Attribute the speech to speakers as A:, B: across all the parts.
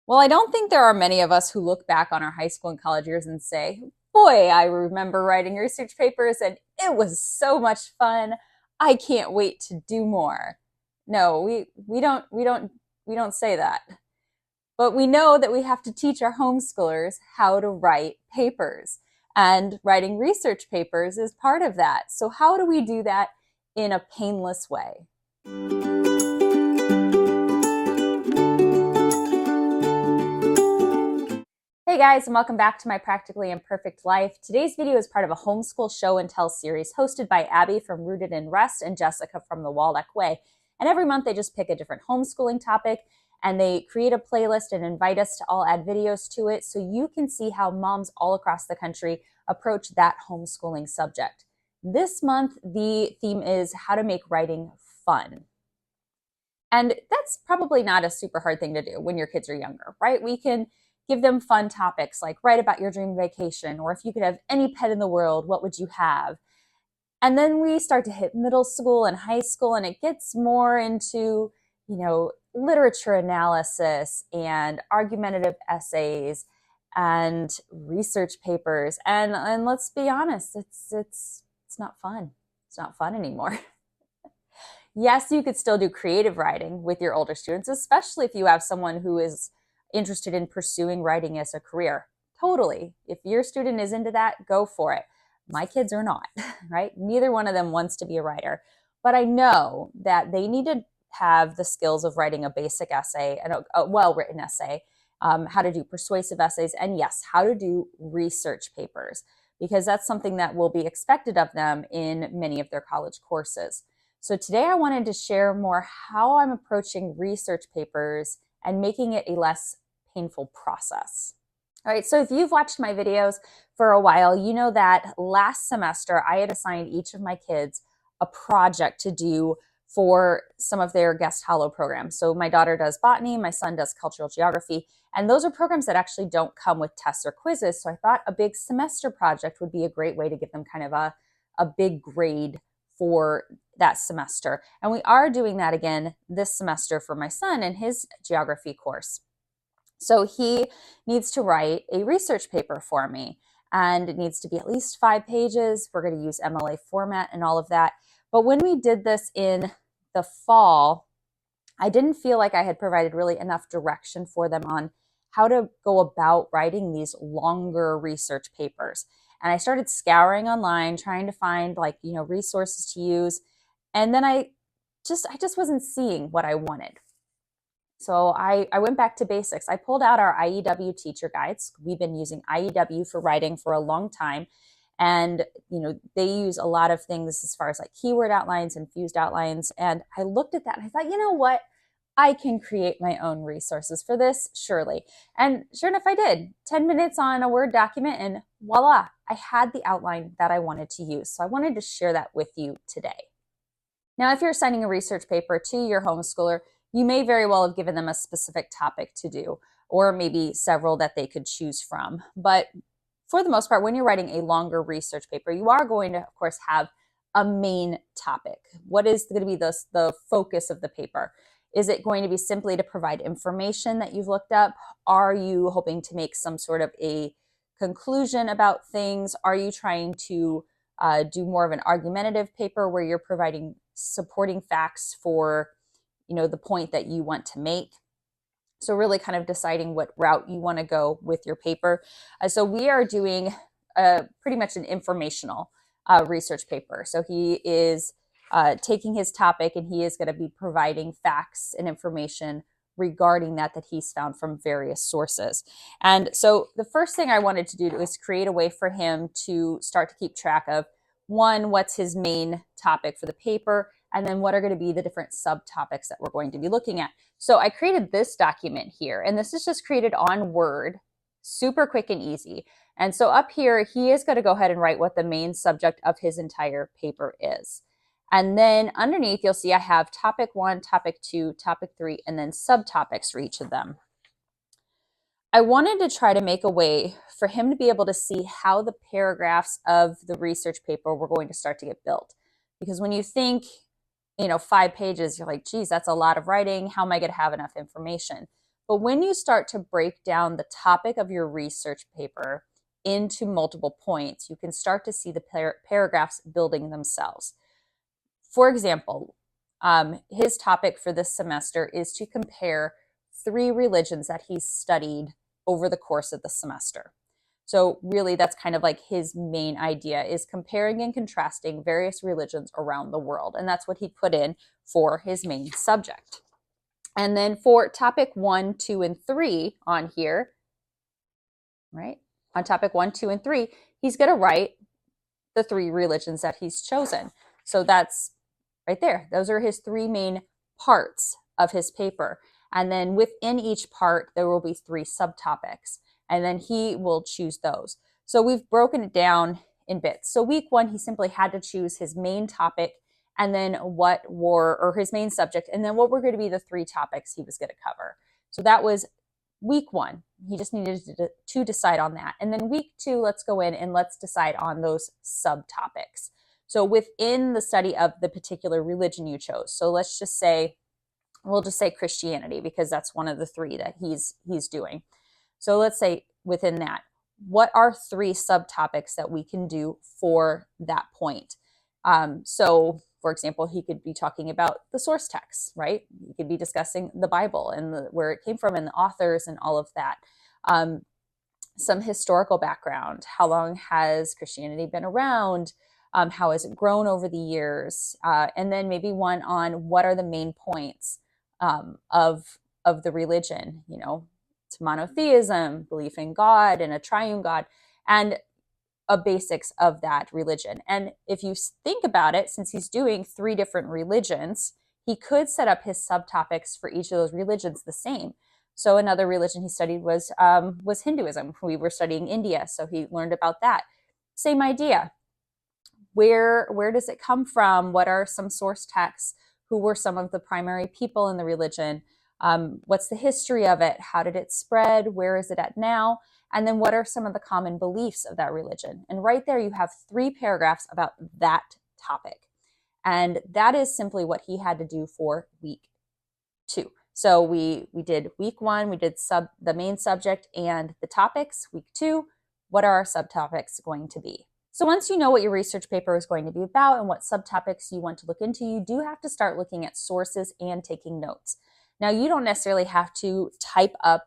A: Well, I don't think there are many of us who look back on our high school and college years and say, boy, I remember writing research papers and it was so much fun. I can't wait to do more. No, we don't say that. But we know that we have to teach our homeschoolers how to write papers. And writing research papers is part of that. So how do we do that in a painless way? Hey guys, and welcome back to my Practically Imperfect Life. Today's video is part of a homeschool show and tell series hosted by Abby from Rooted in Rest and Jessica from the Waldock Way. And every month they just pick a different homeschooling topic and they create a playlist and invite us to all add videos to it so you can see how moms all across the country approach that homeschooling subject. This month, the theme is how to make writing fun. And that's probably not a super hard thing to do when your kids are younger, right? We can give them fun topics like write about your dream vacation, or if you could have any pet in the world, what would you have? And then we start to hit middle school and high school, and it gets more into, literature analysis and argumentative essays and research papers. And let's be honest, it's not fun. It's not fun anymore. Yes, you could still do creative writing with your older students, especially if you have someone who is interested in pursuing writing as a career. Totally. If your student is into that, go for it. My kids are not, right? Neither one of them wants to be a writer. But I know that they need to have the skills of writing a basic essay and a well-written essay, how to do persuasive essays, and yes, how to do research papers, because that's something that will be expected of them in many of their college courses. So today I wanted to share more how I'm approaching research papers and making it a less painful process. All right, so if you've watched my videos for a while, you know that last semester I had assigned each of my kids a project to do for some of their guest hollow programs. So my daughter does botany, my son does cultural geography, and those are programs that actually don't come with tests or quizzes. So I thought a big semester project would be a great way to give them kind of a big grade for that semester. And we are doing that again this semester for my son in his geography course. So he needs to write a research paper for me, and it needs to be at least 5 pages. We're going to use MLA format and all of that. But when we did this in the fall, I didn't feel like I had provided really enough direction for them on how to go about writing these longer research papers. And I started scouring online, trying to find resources to use. And then I just wasn't seeing what I wanted. So I went back to basics. I pulled out our IEW teacher guides. We've been using IEW for writing for a long time. And, they use a lot of things as far as like keyword outlines and fused outlines. And I looked at that and I thought, you know what? I can create my own resources for this, surely. And sure enough, I did. 10 minutes on a Word document and voila, I had the outline that I wanted to use. So I wanted to share that with you today. Now, if you're sending a research paper to your homeschooler, you may very well have given them a specific topic to do, or maybe several that they could choose from. But for the most part, when you're writing a longer research paper, you are going to, of course, have a main topic. What is going to be the focus of the paper? Is it going to be simply to provide information that you've looked up? Are you hoping to make some sort of a conclusion about things? Are you trying to do more of an argumentative paper where you're providing supporting facts for, the point that you want to make? So really kind of deciding what route you want to go with your paper. So we are doing pretty much an informational research paper. So he is taking his topic and he is going to be providing facts and information regarding that he's found from various sources. And so the first thing I wanted to do is create a way for him to start to keep track of, one, what's his main topic for the paper, and then what are going to be the different subtopics that we're going to be looking at. So I created this document here, and this is just created on Word, super quick and easy. And so up here, he is going to go ahead and write what the main subject of his entire paper is. And then underneath, you'll see I have topic 1, topic 2, topic 3, and then subtopics for each of them. I wanted to try to make a way for him to be able to see how the paragraphs of the research paper were going to start to get built. Because when you think, 5 pages, you're like, geez, that's a lot of writing. How am I going to have enough information? But when you start to break down the topic of your research paper into multiple points, you can start to see the paragraphs building themselves. For example, his topic for this semester is to compare 3 religions that he's studied over the course of the semester. So really, that's kind of like his main idea, is comparing and contrasting various religions around the world. And that's what he put in for his main subject. And then for topic 1, 2, and 3 on here, right? On topic 1, 2, and 3, he's going to write the 3 religions that he's chosen. So that's right there. Those are his 3 main parts of his paper. And then within each part, there will be 3 subtopics. And then he will choose those. So we've broken it down in bits. So week 1, he simply had to choose his main topic and then his main subject, and then what were going to be the 3 topics he was going to cover. So that was week 1. He just needed to decide on that. And then week 2, let's go in and let's decide on those subtopics. So within the study of the particular religion you chose. So we'll just say Christianity, because that's one of the 3 that he's doing. So let's say within that, what are 3 subtopics that we can do for that point? So for example, he could be talking about the source text, right? He could be discussing the Bible and where it came from and the authors and all of that. Some historical background. How long has Christianity been around? How has it grown over the years? And then maybe one on what are the main points of the religion, it's monotheism, belief in God and a triune God, and basics of that religion. And if you think about it, since he's doing 3 different religions, he could set up his subtopics for each of those religions the same. So another religion he studied was Hinduism. We were studying India, so he learned about that. Same idea. Where does it come from? What are some source texts? Who were some of the primary people in the religion? What's the history of it? How did it spread? Where is it at now? And then what are some of the common beliefs of that religion? And right there you have 3 paragraphs about that topic. And that is simply what he had to do for week 2. So we did week 1, we did the main subject and the topics. Week 2, what are our subtopics going to be? So once you know what your research paper is going to be about and what subtopics you want to look into, you do have to start looking at sources and taking notes. Now, you don't necessarily have to type up,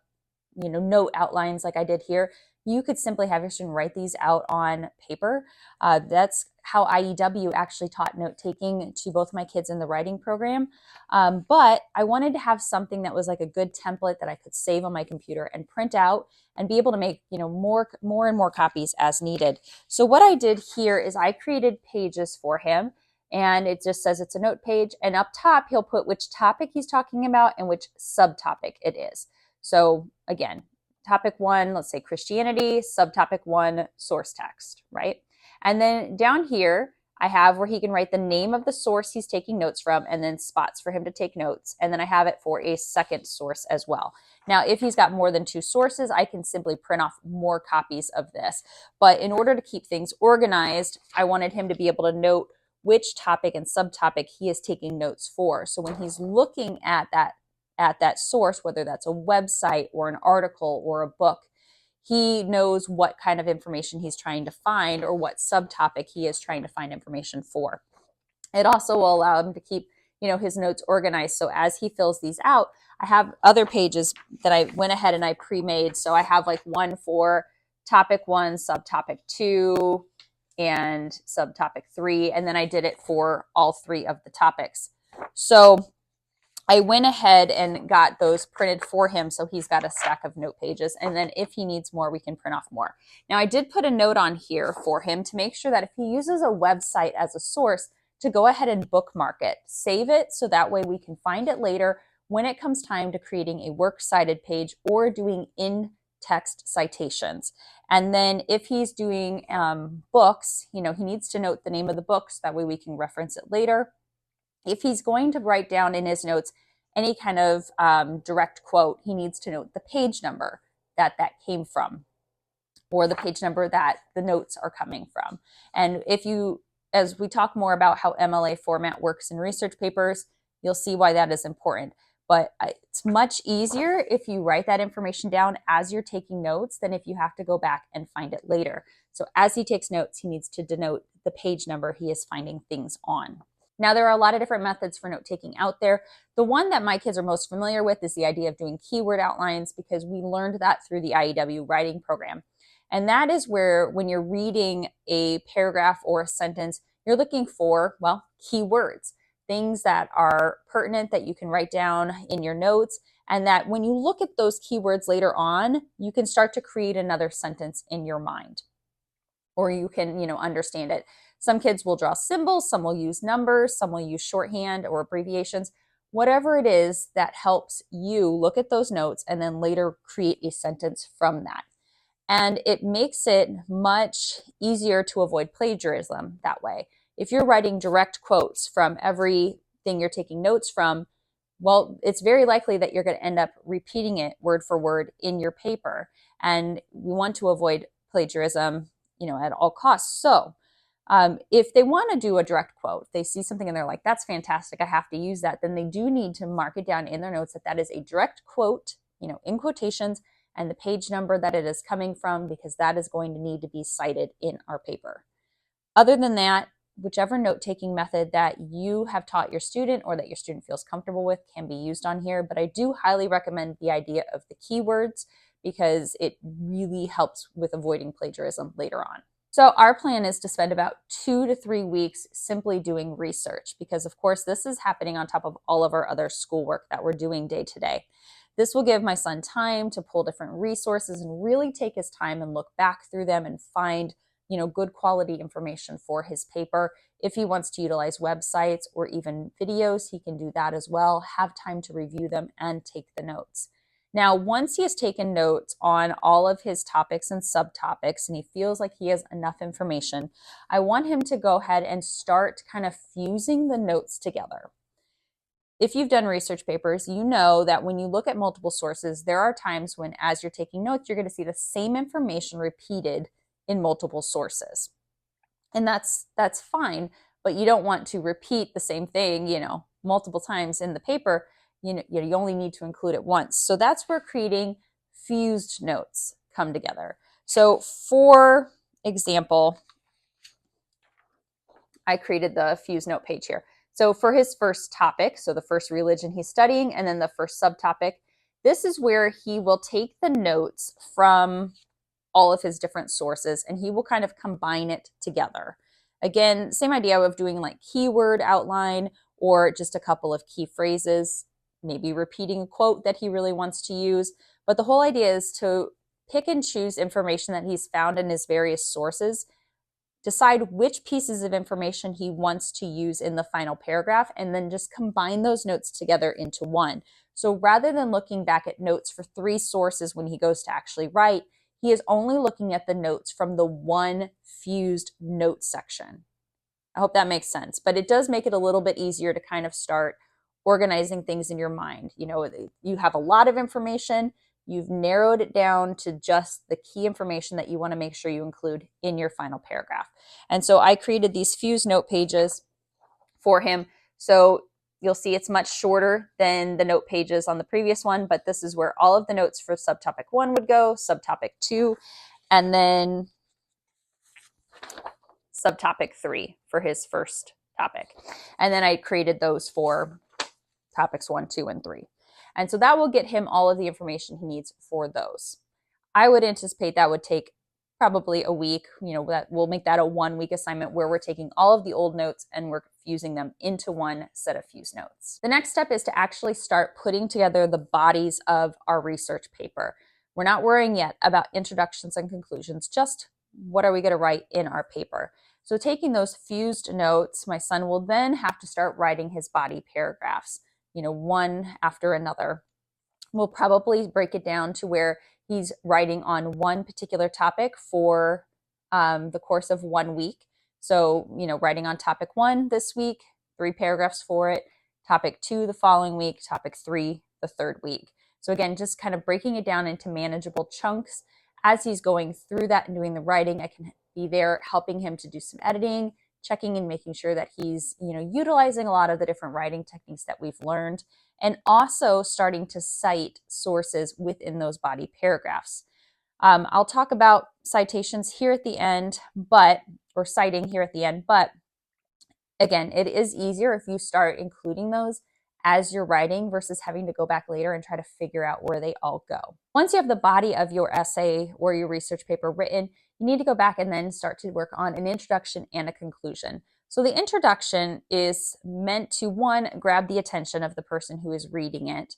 A: note outlines like I did here. You could simply have your student write these out on paper. That's how IEW actually taught note-taking to both my kids in the writing program. But I wanted to have something that was like a good template that I could save on my computer and print out and be able to make, more and more copies as needed. So what I did here is I created pages for him. And it just says it's a note page. And up top, he'll put which topic he's talking about and which subtopic it is. So again, topic 1, let's say Christianity, subtopic 1, source text, right? And then down here, I have where he can write the name of the source he's taking notes from and then spots for him to take notes. And then I have it for a second source as well. Now, if he's got more than 2 sources, I can simply print off more copies of this. But in order to keep things organized, I wanted him to be able to note which topic and subtopic he is taking notes for. So when he's looking at that source, whether that's a website or an article or a book, he knows what kind of information he's trying to find or what subtopic he is trying to find information for. It also will allow him to keep, his notes organized. So as he fills these out, I have other pages that I went ahead and I pre-made. So I have like one for topic 1, subtopic 2, and subtopic 3, and then I did it for all 3 of the topics. So I went ahead and got those printed for him, so he's got a stack of note pages, and then if he needs more, we can print off more. Now, I did put a note on here for him to make sure that if he uses a website as a source, to go ahead and bookmark it, save it, so that way we can find it later when it comes time to creating a works cited page or doing in-text citations. And then if he's doing books, he needs to note the name of the books. That way we can reference it later. If he's going to write down in his notes any kind of direct quote, he needs to note the page number that came from, or the page number that the notes are coming from. And as we talk more about how MLA format works in research papers, you'll see why that is important. But it's much easier if you write that information down as you're taking notes than if you have to go back and find it later. So as he takes notes, he needs to denote the page number he is finding things on. Now, there are a lot of different methods for note taking out there. The one that my kids are most familiar with is the idea of doing keyword outlines, because we learned that through the IEW writing program. And that is where, when you're reading a paragraph or a sentence, you're looking for, well, keywords, things that are pertinent that you can write down in your notes, and that when you look at those keywords later on, you can start to create another sentence in your mind, or you can, understand it. Some kids will draw symbols, some will use numbers, some will use shorthand or abbreviations. Whatever it is that helps you look at those notes and then later create a sentence from that. And it makes it much easier to avoid plagiarism that way. If you're writing direct quotes from everything you're taking notes from, well, it's very likely that you're going to end up repeating it word for word in your paper. And we want to avoid plagiarism, at all costs. So if they want to do a direct quote, they see something and they're like, that's fantastic, I have to use that, then they do need to mark it down in their notes that is a direct quote, in quotations, and the page number that it is coming from, because that is going to need to be cited in our paper. Other than that, whichever note-taking method that you have taught your student or that your student feels comfortable with can be used on here, but I do highly recommend the idea of the keywords, because it really helps with avoiding plagiarism later on. So our plan is to spend about 2 to 3 weeks simply doing research, because of course this is happening on top of all of our other schoolwork that we're doing day to day. This will give my son time to pull different resources and really take his time and look back through them and find, good quality information for his paper. If he wants to utilize websites or even videos, he can do that as well, have time to review them and take the notes. Now, once he has taken notes on all of his topics and subtopics, and he feels like he has enough information, I want him to go ahead and start kind of fusing the notes together. If you've done research papers, you know that when you look at multiple sources, there are times when, as you're taking notes, you're going to see the same information repeated in multiple sources. And that's fine, but you don't want to repeat the same thing, multiple times in the paper. You only need to include it once. So that's where creating fused notes come together. So for example, I created the fused note page here. So for his first topic, so the first religion he's studying, and then the first subtopic, this is where he will take the notes from all of his different sources and he will kind of combine it together. Again, same idea of doing like keyword outline or just a couple of key phrases, maybe repeating a quote that he really wants to use. But the whole idea is to pick and choose information that he's found in his various sources, decide which pieces of information he wants to use in the final paragraph, and then just combine those notes together into one. So rather than looking back at notes for 3 sources when he goes to actually write, he is only looking at the notes from the one fused note section. I hope that makes sense, but it does make it a little bit easier to kind of start organizing things in your mind. You have a lot of information, you've narrowed it down to just the key information that you want to make sure you include in your final paragraph. And so I created these fused note pages for him. So you'll see it's much shorter than the note pages on the previous one, but this is where all of the notes for subtopic 1 would go, subtopic 2, and then subtopic 3 for his first topic. And then I created those for topics 1, 2, and 3. And so that will get him all of the information he needs for those. I would anticipate that would take probably a week. That we'll make that a 1-week assignment where we're taking all of the old notes and we're fusing them into one set of fused notes. The next step is to actually start putting together the bodies of our research paper. We're not worrying yet about introductions and conclusions, just what are we going to write in our paper. So taking those fused notes, my son will then have to start writing his body paragraphs, one after another. We'll probably break it down to where he's writing on one particular topic for the course of 1 week. So, writing on topic 1 this week, 3 paragraphs for it, topic 2 the following week, topic 3 the third week. So again, just kind of breaking it down into manageable chunks. As he's going through that and doing the writing, I can be there helping him to do some editing, checking and making sure that he's, utilizing a lot of the different writing techniques that we've learned. and also starting to cite sources within those body paragraphs. I'll talk about citations here at the end, or citing here at the end, but again, it is easier if you start including those as you're writing versus having to go back later and try to figure out where they all go. Once you have the body of your essay or your research paper written, you need to go back and then start to work on an introduction and a conclusion. So the introduction is meant to, one, grab the attention of the person who is reading it,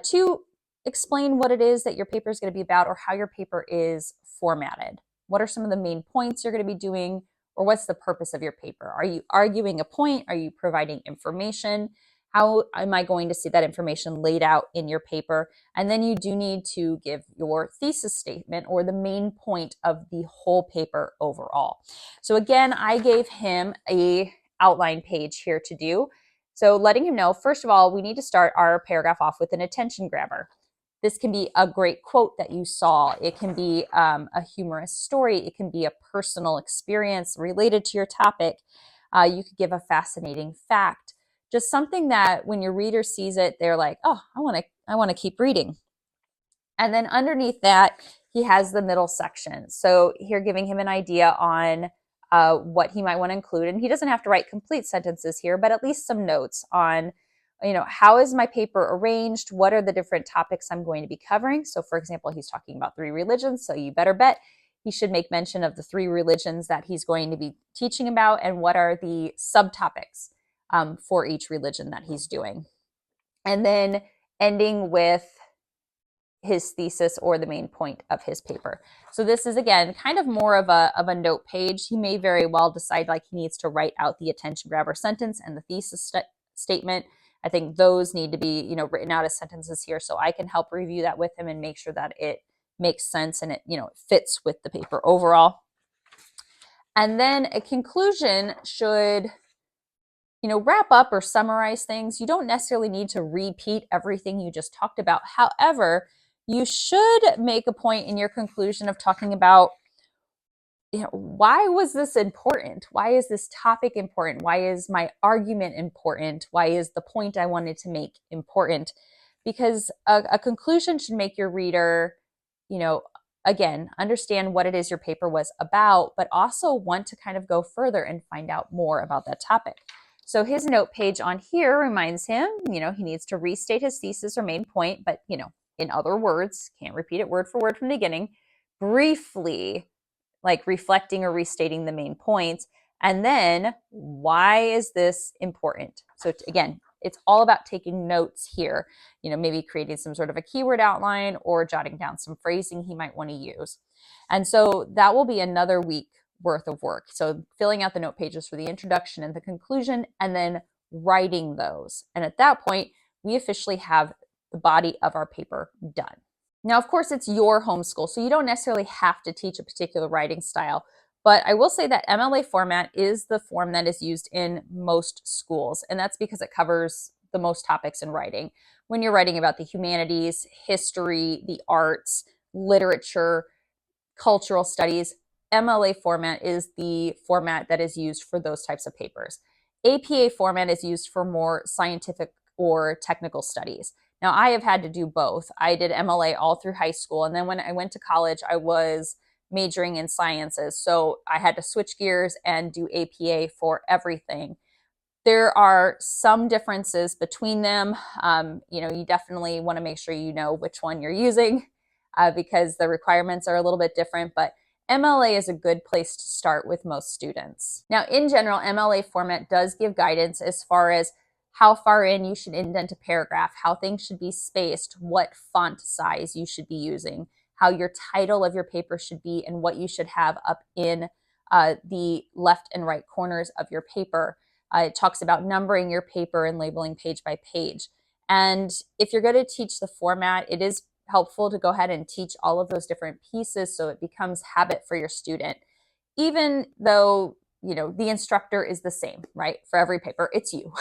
A: two, explain what it is that your paper is going to be about or how your paper is formatted. What are some of the main points you're going to be doing, or what's the purpose of your paper? Are you arguing a point? Are you providing information? How am I going to see that information laid out in your paper? And then you do need to give your thesis statement or the main point of the whole paper overall. So again, I gave him a outline page here to do. So letting him know, first of all, we need to start our paragraph off with an attention grabber. This can be a great quote that you saw. It can be a humorous story. It can be a personal experience related to your topic. You could give a fascinating fact. Just something that when your reader sees it, they're like, oh, I want to keep reading. And then underneath that, he has the middle section. So here giving him an idea on what he might want to include. And he doesn't have to write complete sentences here, but at least some notes on, how is my paper arranged? What are the different topics I'm going to be covering? So for example, he's talking about 3 religions. So you better bet he should make mention of the 3 religions that he's going to be teaching about and what are the subtopics for each religion that he's doing. And then ending with his thesis or the main point of his paper. So this is, again, kind of more of a note page. He may very well decide like he needs to write out the attention grabber sentence and the thesis statement. I think those need to be, written out as sentences here, so I can help review that with him and make sure that it makes sense and it, fits with the paper overall. And then a conclusion should, wrap up or summarize things. You don't necessarily need to repeat everything you just talked about. However, you should make a point in your conclusion of talking about, why was this important? Why is this topic important? Why is my argument important? Why is the point I wanted to make important? Because a conclusion should make your reader, again, understand what it is your paper was about, but also want to kind of go further and find out more about that topic. So his note page on here reminds him, he needs to restate his thesis or main point, but, in other words, can't repeat it word for word from the beginning, briefly, like reflecting or restating the main points. And then, why is this important? So again, it's all about taking notes here, maybe creating some sort of a keyword outline or jotting down some phrasing he might want to use. And so that will be another week worth of work. So filling out the note pages for the introduction and the conclusion, and then writing those. And at that point, we officially have the body of our paper done. Now, of course, it's your homeschool, so you don't necessarily have to teach a particular writing style. But I will say that MLA format is the form that is used in most schools, and that's because it covers the most topics in writing. When you're writing about the humanities, history, the arts, literature, cultural studies, MLA format is the format that is used for those types of papers. APA format is used for more scientific or technical studies. Now, I have had to do both. I did MLA all through high school, and then when I went to college, I was majoring in sciences. So I had to switch gears and do APA for everything. There are some differences between them. You definitely want to make sure you know which one you're using because the requirements are a little bit different, but MLA is a good place to start with most students. Now, in general, MLA format does give guidance as far as how far in you should indent a paragraph, how things should be spaced, what font size you should be using, how your title of your paper should be, and what you should have up in the left and right corners of your paper. It talks about numbering your paper and labeling page by page. And if you're going to teach the format, it is helpful to go ahead and teach all of those different pieces so it becomes habit for your student. Even though, the instructor is the same, right? For every paper, it's you.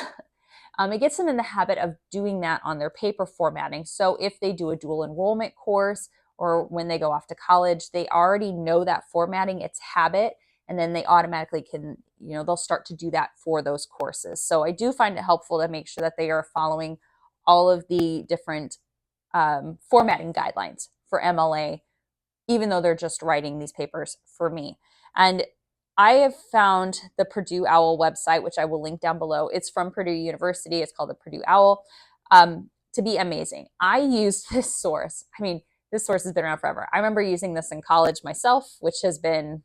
A: It gets them in the habit of doing that on their paper formatting. So if they do a dual enrollment course or when they go off to college, they already know that formatting, it's habit, and then they automatically can, they'll start to do that for those courses. So I do find it helpful to make sure that they are following all of the different formatting guidelines for MLA, even though they're just writing these papers for me. And I have found the Purdue OWL website, which I will link down below. It's from Purdue University. It's called the Purdue OWL, to be amazing. I use this source. I mean, this source has been around forever. I remember using this in college myself, which has been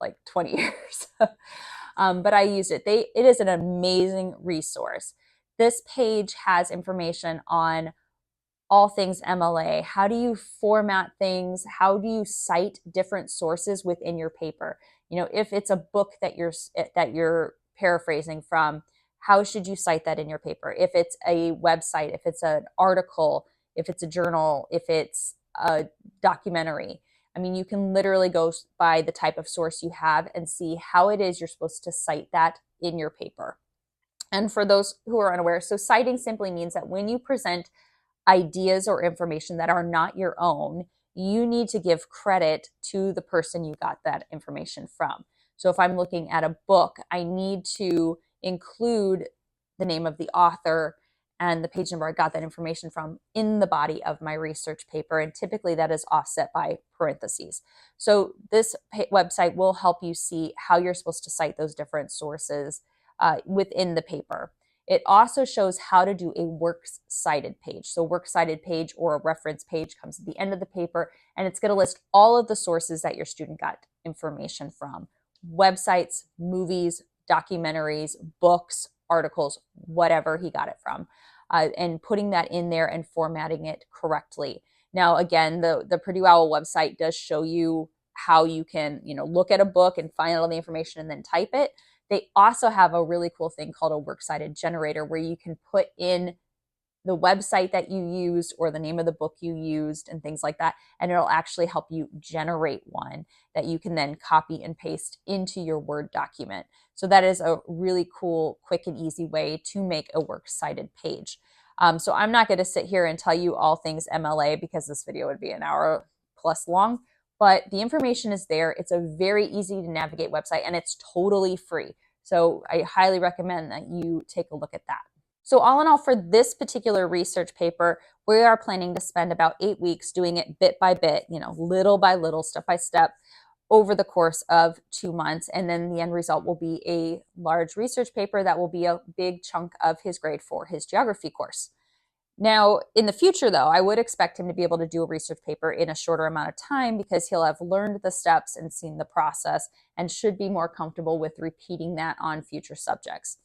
A: like 20 years. But I used it. It is an amazing resource. This page has information on all things MLA. How do you format things? How do you cite different sources within your paper? You know, if it's a book that you're paraphrasing from, how should you cite that in your paper? If it's a website, if it's an article, if it's a journal, if it's a documentary. I mean, you can literally go by the type of source you have and see how it is you're supposed to cite that in your paper. And for those who are unaware, so citing simply means that when you present ideas or information that are not your own, you need to give credit to the person you got that information from. So if I'm looking at a book, I need to include the name of the author and the page number I got that information from in the body of my research paper. And typically that is offset by parentheses. So this website will help you see how you're supposed to cite those different sources within the paper. It also shows how to do a works cited page. So works cited page or a reference page comes at the end of the paper, and it's going to list all of the sources that your student got information from. Websites, movies, documentaries, books, articles, whatever he got it from, and putting that in there and formatting it correctly. Now, again, the Purdue OWL website does show you how you can, look at a book and find all the information and then type it. They also have a really cool thing called a works cited generator where you can put in the website that you used or the name of the book you used and things like that. And it'll actually help you generate one that you can then copy and paste into your Word document. So that is a really cool, quick and easy way to make a works cited page. So I'm not going to sit here and tell you all things MLA because this video would be an hour plus long. But the information is there. It's a very easy to navigate website and it's totally free. So I highly recommend that you take a look at that. So all in all, for this particular research paper, we are planning to spend about 8 weeks doing it bit by bit, little by little, step by step over the course of 2 months. And then the end result will be a large research paper that will be a big chunk of his grade for his geography course. Now, in the future, though, I would expect him to be able to do a research paper in a shorter amount of time because he'll have learned the steps and seen the process and should be more comfortable with repeating that on future subjects.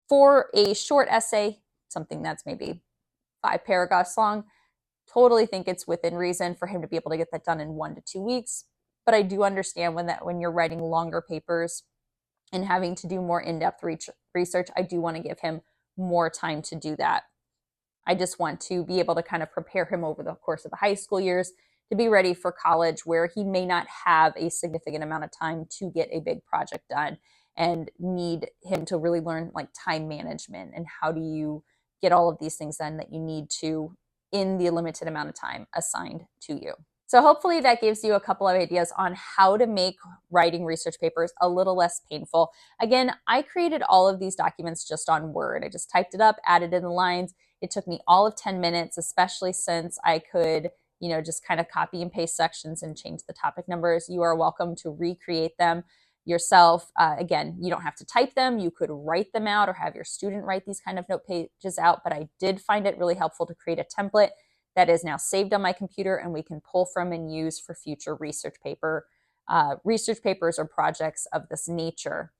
A: For a short essay, something that's maybe 5 paragraphs long, totally think it's within reason for him to be able to get that done in 1 to 2 weeks. But I do understand when you're writing longer papers and having to do more in-depth research, I do want to give him more time to do that. I just want to be able to kind of prepare him over the course of the high school years to be ready for college where he may not have a significant amount of time to get a big project done and need him to really learn like time management and how do you get all of these things done that you need to in the limited amount of time assigned to you. So hopefully that gives you a couple of ideas on how to make writing research papers a little less painful. Again, I created all of these documents just on Word. I just typed it up, added in the lines. It took me all of 10 minutes, especially since I could, just kind of copy and paste sections and change the topic numbers. You are welcome to recreate them yourself. Again, you don't have to type them. You could write them out or have your student write these kind of note pages out, but I did find it really helpful to create a template that is now saved on my computer and we can pull from and use for future research papers or projects of this nature.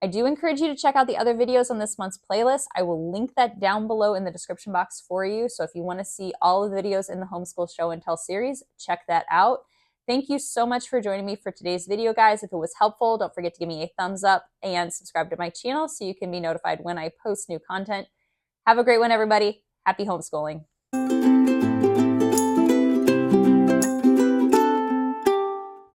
A: I do encourage you to check out the other videos on this month's playlist. I will link that down below in the description box for you. So if you want to see all of the videos in the Homeschool Show and Tell series, check that out. Thank you so much for joining me for today's video, guys. If it was helpful, don't forget to give me a thumbs up and subscribe to my channel so you can be notified when I post new content. Have a great one, everybody. Happy homeschooling.